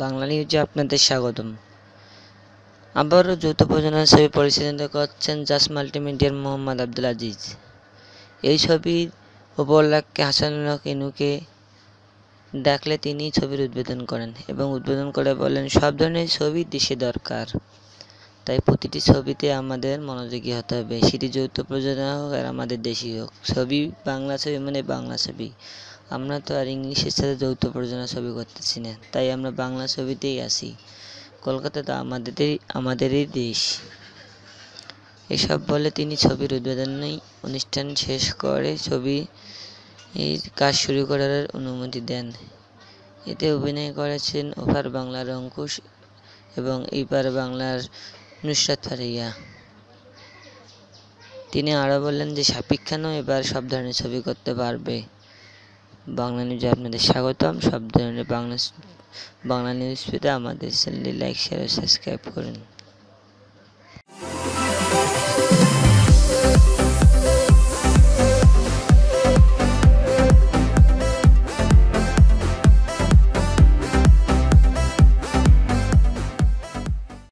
বাংলা নিউজে আপনাদের স্বাগতম। আবারও যৌথ প্রযোজনার ছবি পরিচালনা করছেন জাস মাল্টিমিডিয়ার মোহাম্মদ আব্দুল আজিজ। এই ছবির উপলক্ষে হাসানুল হক ইনুকে ডাকলে তিনি ছবির উদ্বোধন করেন এবং উদ্বোধন করে বলেন, সব ধরনের ছবি দেশে দরকার, তাই প্রতিটি ছবিতে আমাদের মনোযোগী হতে হবে। সেটি যৌথ প্রযোজনা হোক আর আমাদের দেশি হোক, ছবি বাংলা ছবি মানে বাংলা ছবি। আমরা তো আর ইংলিশের সাথে যৌথ প্রযোজনা ছবি করতেছি না, তাই আমরা বাংলা ছবিতেই আছি। কলকাতা তো আমাদেরই দেশ। এসব বলে তিনি ছবির উদ্বোধনী অনুষ্ঠান শেষ করে ছবির কাজ শুরু করার অনুমতি দেন। এতে অভিনয় করেছেন ওপার বাংলার অঙ্কুশ এবং এইপার বাংলার নুসরাত ফারিয়া। তিনি আরও বললেন যে শাকিব খানও এবার সব ধরনের ছবি করতে পারবে। বাংলা নিউজে আপনাদের স্বাগতম। সব ধরনের বাংলা নিউজ পেতে আমাদের চ্যানেলটি লাইক, শেয়ার ও সাবস্ক্রাইব করুন।